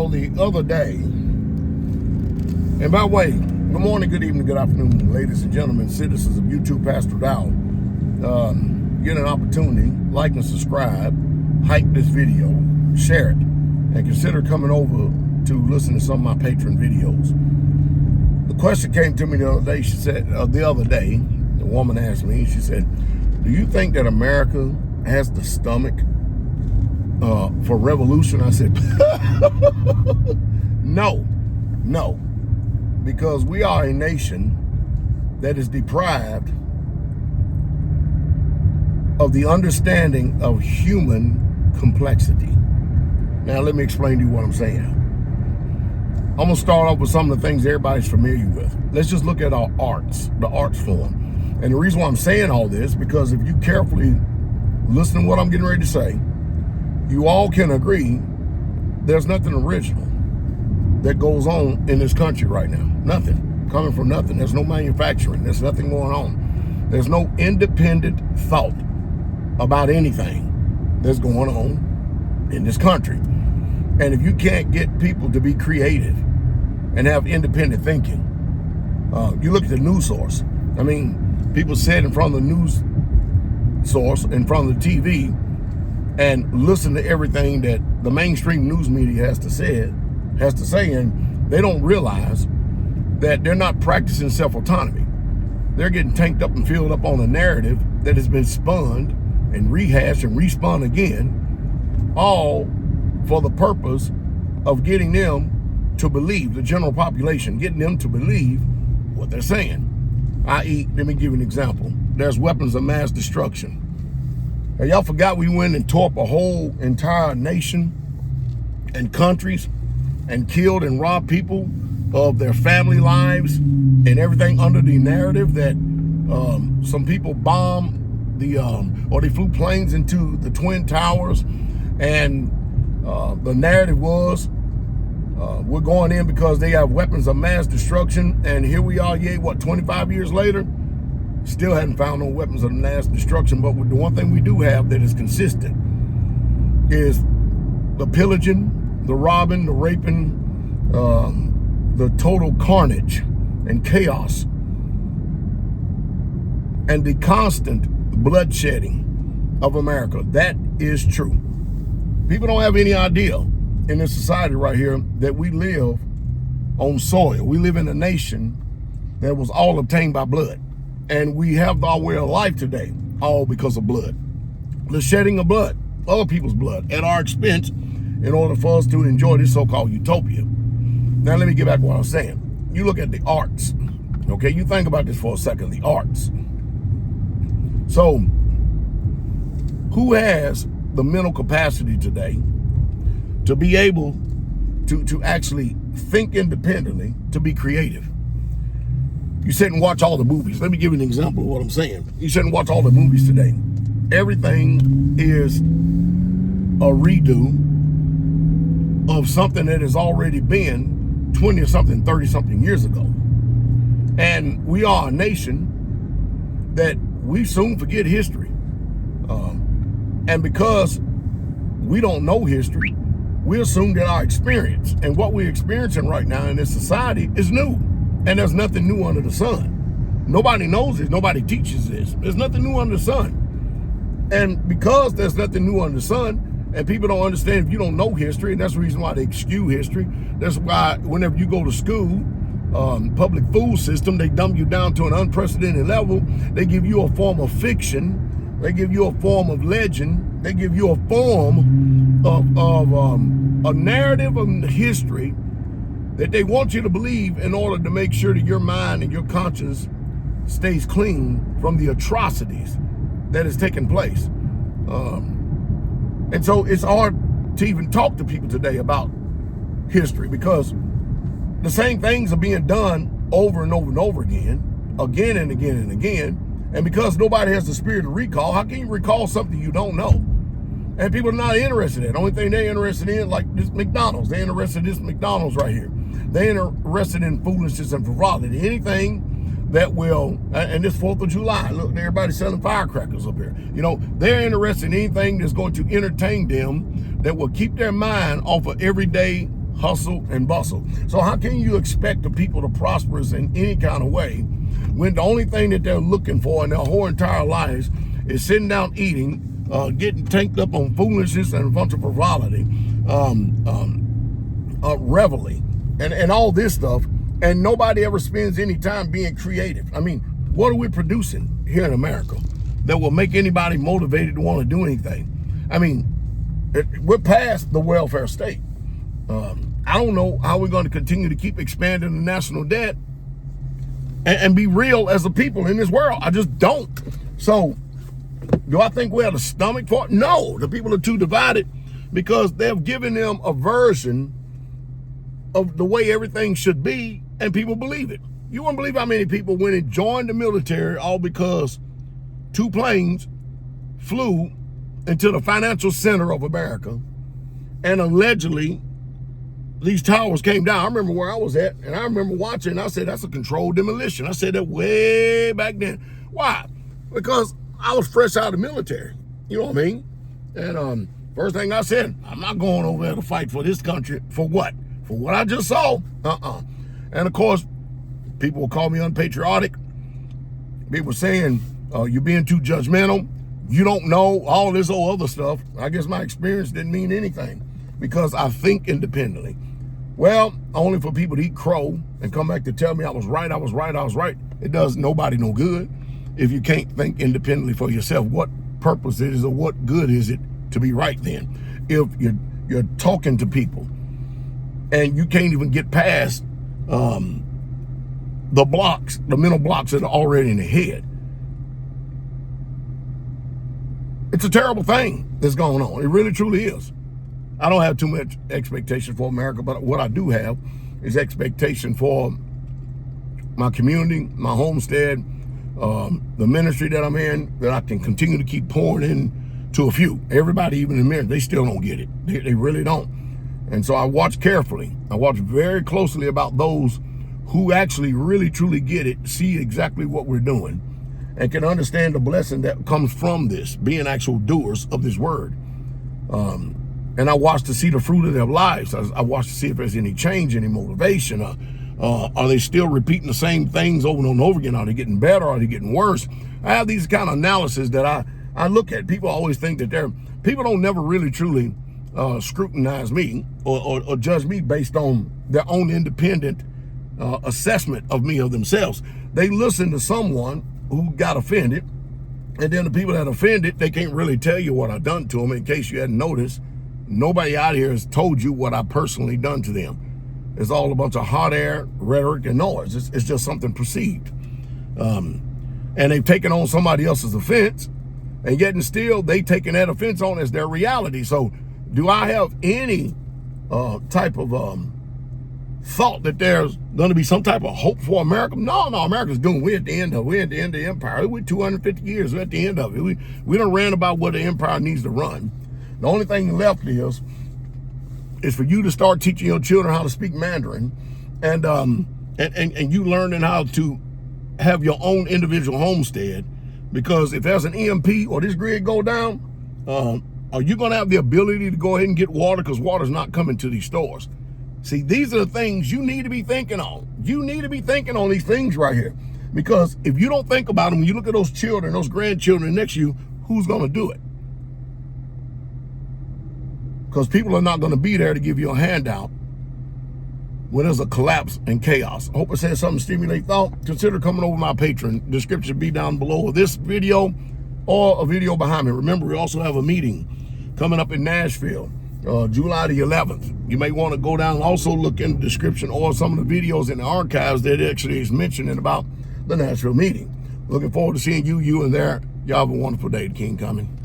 Well, the other day, and by the way, good morning, good evening, good afternoon, ladies and gentlemen, citizens of YouTube, Pastor Dowell. Get an opportunity, like and subscribe, hype this video, share it, and consider coming over to listen to some of my patron videos. The question came to me the other day. She said, the woman asked me, she said, do you think that America has the stomach for revolution? I said, no, because we are a nation that is deprived of the understanding of human complexity. Now, let me explain to you what I'm saying. I'm gonna start off with some of the things everybody's familiar with. Let's just look at our arts, the arts form. And the reason why I'm saying all this, because if you carefully listen to what I'm getting ready to say, you all can agree there's nothing original that goes on in this country right now. Nothing, coming from nothing. There's no manufacturing, there's nothing going on. There's no independent thought about anything that's going on in this country. And if you can't get people to be creative and have independent thinking, you look at the news source. I mean, people sit in front of the news source, in front of the TV, and listen to everything that the mainstream news media has to say, and they don't realize that they're not practicing self-autonomy. They're getting tanked up and filled up on a narrative that has been spun and rehashed and respun again, all for the purpose of getting them to believe, the general population, getting them to believe what they're saying. I.e., let me give you an example. There's weapons of mass destruction. And y'all forgot we went and tore up a whole entire nation and countries and killed and robbed people of their family lives and everything under the narrative that some people bombed or they flew planes into the Twin Towers, and the narrative was we're going in because they have weapons of mass destruction, and here we are, 25 years later, still hadn't found no weapons of mass destruction. But the one thing we do have that is consistent is the pillaging, the robbing, the raping, the total carnage and chaos, and the constant bloodshedding of America. That is true. People don't have any idea in this society right here that we live on soil. We live in a nation that was all obtained by blood. And we have our way of life today, all because of blood. The shedding of blood, other people's blood, at our expense, in order for us to enjoy this so-called utopia. Now, let me get back to what I was saying. You look at the arts, okay? You think about this for a second, the arts. So, who has the mental capacity today to be able to actually think independently, to be creative? You sit and watch all the movies. Let me give you an example of what I'm saying. You sit and watch all the movies today. Everything is a redo of something that has already been 20 or something, 30 something years ago. And we are a nation that we soon forget history. And because we don't know history, we assume that our experience and what we're experiencing right now in this society is new. And there's nothing new under the sun. Nobody knows this. Nobody teaches this. There's nothing new under the sun. And because there's nothing new under the sun, and people don't understand if you don't know history, and that's the reason why they skew history. That's why whenever you go to school, public food system, they dumb you down to an unprecedented level. They give you a form of fiction. They give you a form of legend. They give you a form of a narrative of history that they want you to believe in order to make sure that your mind and your conscience stays clean from the atrocities that has taken place. And so it's hard to even talk to people today about history, because the same things are being done over and over and over again and again and again. And because nobody has the spirit of recall, how can you recall something you don't know? And people are not interested in it. The only thing they're interested in, like this McDonald's, they're interested in this McDonald's right here. They're interested in foolishness and frivolity. Anything that will, and this 4th of July, look, everybody's selling firecrackers up here. They're interested in anything that's going to entertain them, that will keep their mind off of everyday hustle and bustle. So how can you expect the people to prosper in any kind of way when the only thing that they're looking for in their whole entire lives is sitting down eating, getting tanked up on foolishness and a bunch of frivolity, revelry, and all this stuff, and nobody ever spends any time being creative? I mean, what are we producing here in America that will make anybody motivated to want to do anything? I mean, we're past the welfare state. I don't know how we're going to continue to keep expanding the national debt and be real as a people in this world. I just don't. So, do I think we have the stomach for it? No. The people are too divided because they've given them a version of the way everything should be, and people believe it. You won't believe how many people went and joined the military all because 2 planes flew into the financial center of America, and allegedly these towers came down. I remember where I was at, and I remember watching, and I said, that's a controlled demolition. I said that way back then. Why? Because I was fresh out of the military. You know what I mean? And first thing I said, I'm not going over there to fight for this country. For what? For what I just saw? And of course, people will call me unpatriotic. People saying, you're being too judgmental. You don't know all this old other stuff. I guess my experience didn't mean anything because I think independently. Well, only for people to eat crow and come back to tell me I was right. It does nobody no good if you can't think independently for yourself. What purpose it is or what good is it to be right then? If you're talking to people and you can't even get past the mental blocks that are already in the head. It's a terrible thing that's going on. It really, truly is. I don't have too much expectation for America, but what I do have is expectation for my community, my homestead, the ministry that I'm in, that I can continue to keep pouring in to a few. Everybody, even in ministry, they still don't get it. They really don't. And so I watch carefully. I watch very closely about those who actually really, truly get it, see exactly what we're doing, and can understand the blessing that comes from this, being actual doers of this word. And I watch to see the fruit of their lives. I watch to see if there's any change, any motivation. Are they still repeating the same things over and over again? Are they getting better? Are they getting worse? I have these kind of analysis that I look at. People always think that people don't never really truly scrutinize me or judge me based on their own independent assessment of me, of themselves. They listen to someone who got offended, and then the people that offended, they can't really tell you what I've done to them. In case you hadn't noticed, nobody out here has told you what I personally done to them. It's all a bunch of hot air, rhetoric, and noise. It's just something perceived. And they've taken on somebody else's offense, and yet and still they taking that offense on as their reality. So do I have any type of thought that there's going to be some type of hope for America? No, America's doing. We're at the end of the empire. We're 250 years. We're at the end of it. We done ran about what the empire needs to run. The only thing left is for you to start teaching your children how to speak Mandarin, and you learning how to have your own individual homestead. Because if there's an EMP or this grid go down, are you going to have the ability to go ahead and get water? Because water's not coming to these stores. See, these are the things you need to be thinking on. You need to be thinking on these things right here. Because if you don't think about them, when you look at those children, those grandchildren next to you, who's going to do it? Because people are not going to be there to give you a handout when there's a collapse and chaos. I hope it says something to stimulate thought. Consider coming over my Patreon. Description will be down below this video or a video behind me. Remember, we also have a meeting coming up in Nashville, July the 11th. You may want to go down and also look in the description or some of the videos in the archives that actually is mentioning about the Nashville meeting. Looking forward to seeing you and there. Y'all have a wonderful day. The King coming.